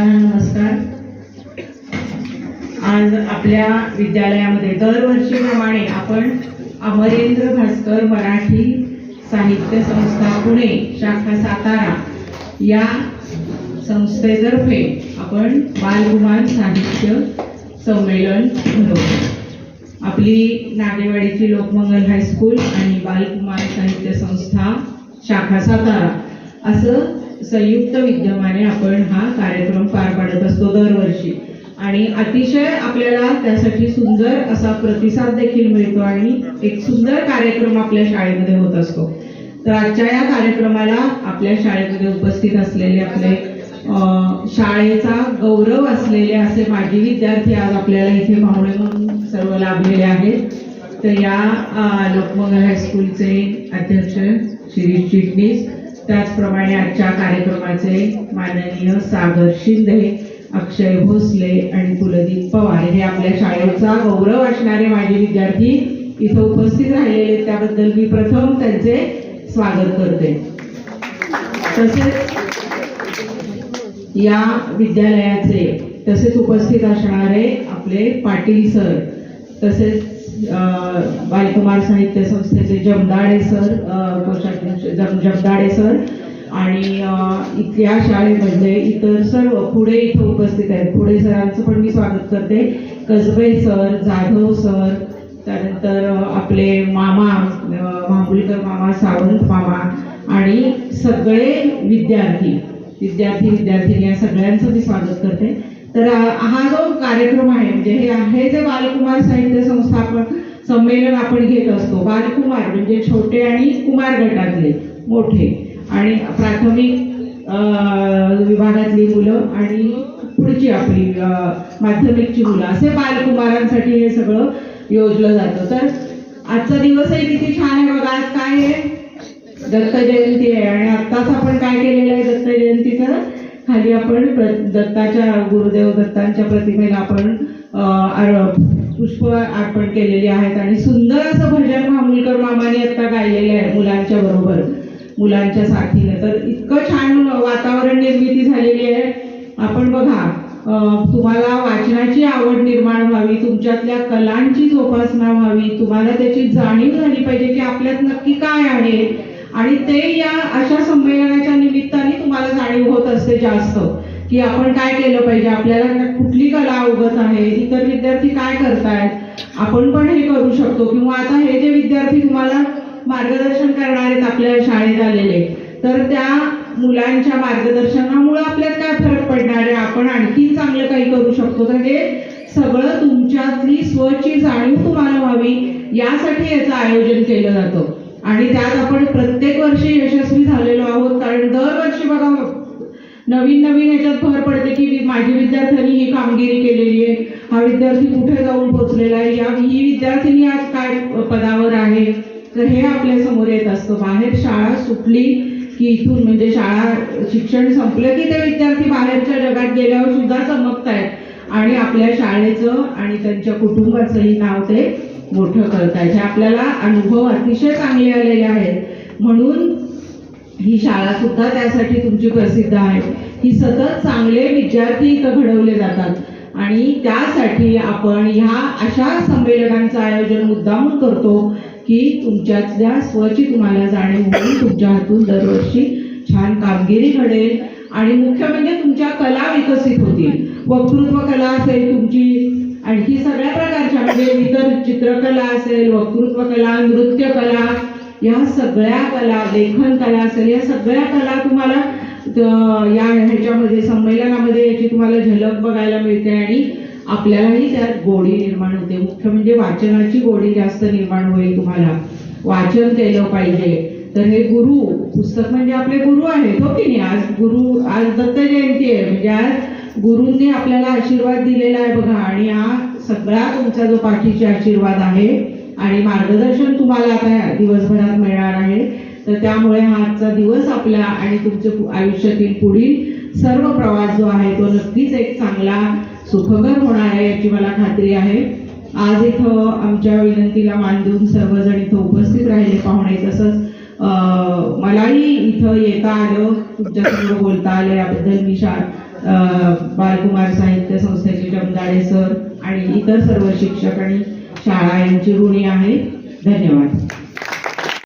सर्वांना नमस्कार। आज आपल्या विद्यालयामध्ये दरवर्षीप्रमाणे आपण अमरेंद्र भास्कर मराठी साहित्य संस्था पुणे शाखा सातारा या संस्थेतर्फे आपण बालकुमार साहित्य संमेलन भरवतो। आपली नागेवाडीची लोकमंगल हायस्कूल आणि बालकुमार साहित्य संस्था शाखा सातारा असं संयुक्त विद्यमाने आपण हा कार्यक्रम पार पाडत असतो दरवर्षी आणि अतिशय आपल्याला त्यासाठी सुंदर असा प्रतिसाद देखील मिळतो आणि एक सुंदर कार्यक्रम आपल्या शाळेमध्ये होत असतो। तर आजच्या या कार्यक्रमाला आपल्या शाळेमध्ये उपस्थित असलेले आपले शाळेचा गौरव असलेले असे माजी विद्यार्थी आज आपल्याला इथे पाहुणे म्हणून सर्व लाभलेले आहेत। तर या लोकमंगल हायस्कूलचे अध्यक्ष शिरीष चिटणीस, त्याचप्रमाणे आजच्या कार्यक्रमाचे माननीय सागर शिंदे, अक्षय भोसले आणि कुलदीप पवार हे आपल्या शाळेचा गौरव असणारे माजी विद्यार्थी इथे उपस्थित राहिलेले, त्याबद्दल मी प्रथम त्यांचे स्वागत करते। तसेच या विद्यालयाचे तसेच उपस्थित असणारे आपले पाटील सर, तसेच बालकुमार साहित्य संस्थेचे जमदाडे सर, जमदाडे सर आणि इथल्या शाळेमधले इतर सर्व पुढे इथे उपस्थित आहेत। पुढे सरांचं पण मी स्वागत करते। कसबे सर, जाधव सर, त्यानंतर आपले मामा मांबुलकर मामा, सावंत मामा आणि सगळे विद्यार्थी या सगळ्यांचं मी स्वागत करते। तर हा जो कार्यक्रम आहे म्हणजे हे जे बालकुमार साहित्य संस्थापन संमेलन आपण घेत असतो, बालकुमार म्हणजे छोटे आणि कुमार गटातले मोठे आणि प्राथमिक विभागातली मुलं आणि पुढची आपली माध्यमिकची मुलं असे बालकुमारांसाठी हे सगळं योजलं जातं। तर आजचा दिवसही किती छान आहे बघा। आज काय आहे? दत्त जयंती आहे आणि आत्ताच आपण काय केलेलं आहे? दत्त जयंतीचं खाली आपण दत्ताच्या गुरुदेव दत्तांच्या प्रतिमेला आपण पुष्प अर्पण केलेली आहेत आणि सुंदर असं भजन मांबुलकर मामाने आता गायलेले आहे मुलांच्या बरोबर, मुलांच्या साथीने। तर इतकं छान वातावरण निर्मिती झालेली आहे। आपण बघा, तुम्हाला वाचनाची आवड निर्माण व्हावी, तुमच्यातल्या कलांची जोपासना व्हावी, तुम्हाला त्याची जाणीव झाली पाहिजे की आपल्यात नक्की काय आहे आणि ते या अशा संमेलनाच्या निमित्ताने तुम्हाला जाणीव होत असते जास्त की आपण काय केलं पाहिजे, आपल्याला कुठली कला अवगत आहे, इतर विद्यार्थी काय करतायत, आपण पण हे करू शकतो। किंवा आता हे जे विद्यार्थी तुम्हाला मार्गदर्शन करणार आहेत आपल्या शाळेत आलेले, तर त्या मुलांच्या मार्गदर्शनामुळे आपल्यात काय फरक पडणार आहे, आपण आणखी चांगलं काही करू शकतो। तर हे सगळं तुमच्यातली स्वची जाणीव तुम्हाला व्हावी यासाठी याचं आयोजन केलं जातं आणि त्यात आपण प्रत्येक वर्षी यशस्वी झालेलो आहोत। कारण दरवर्षी बघा नवीन ह्याच्यात भर पडते की माझी विद्यार्थ्यांनी ही कामगिरी केलेली आहे, हा विद्यार्थी कुठे जाऊन पोहोचलेला आहे, ही विद्यार्थिनी आज काय पदावर आहे। तर हे आपल्या समोर येत असतं। बाहेर शाळा सुटली की इथून म्हणजे शाळा शिक्षण संपलं की ते विद्यार्थी बाहेरच्या जगात गेल्यावर सुद्धा चमकतायत आणि आपल्या शाळेचं आणि त्यांच्या कुटुंबाचंही नाव ते मोठं करतायत। हे आपल्याला अनुभव अतिशय चांगले आलेले आहेत। म्हणून ही शाळा सुद्धा त्यासाठी तुमची प्रसिद्ध आहे की सतत चांगले विद्यार्थी इथं घडवले जातात आणि त्यासाठी आपण ह्या अशा संमेलनांचं आयोजन मुद्दामून करतो की तुमच्यातल्या स्वची तुम्हाला जाणीव होईल, तुमच्या हातून दरवर्षी छान कामगिरी घडेल आणि मुख्य म्हणजे तुमच्या कला विकसित होतील। वक्तृत्व कला असेल तुमची, आणखी सगळ्या प्रकारच्या म्हणजे इतर चित्रकला असेल, वक्तृत्व कला, नृत्य कला, या सगळ्या कला, लेखन कला असेल, या सगळ्या कला तुम्हाला या ह्याच्यामध्ये संमेलनामध्ये याची तुम्हाला झलक बघायला मिळते आणि आपल्यालाही त्यात गोडी निर्माण होते। मुख्य म्हणजे वाचनाची गोडी जास्त निर्माण होईल, तुम्हाला वाचन केलं पाहिजे। तर हे गुरु पुस्तक म्हणजे आपले गुरु आहेत, हो की नाही? आज दत्त जयंती आहे म्हणजे आज गुरूंनी आपल्याला आशीर्वाद दिलेला आहे बघा आणि हा सगळा तुमचा जो पाठीचे आशीर्वाद आहे आणि मार्गदर्शन तुम्हाला आता दिवसभरात मिळणार आहे। तर त्यामुळे हा आजचा दिवस आपला आणि तुमच्या आयुष्यातील पुढील सर्व प्रवास जो आहे तो नक्कीच एक चांगला सुखकर होणार आहे याची मला खात्री आहे। आज इथं आमच्या विनंतीला मान देऊन सर्वजण इथं उपस्थित राहिले पाहुणे, तसंच मलाही इथं येता आलं, तुमच्यासमोर बोलता आलं, याबद्दल मी बालकुमार साहित्य संस्थेचे जमदाडे सर आणि इतर सर्व शिक्षक आणि शाळा यांची ऋणी आहे. धन्यवाद.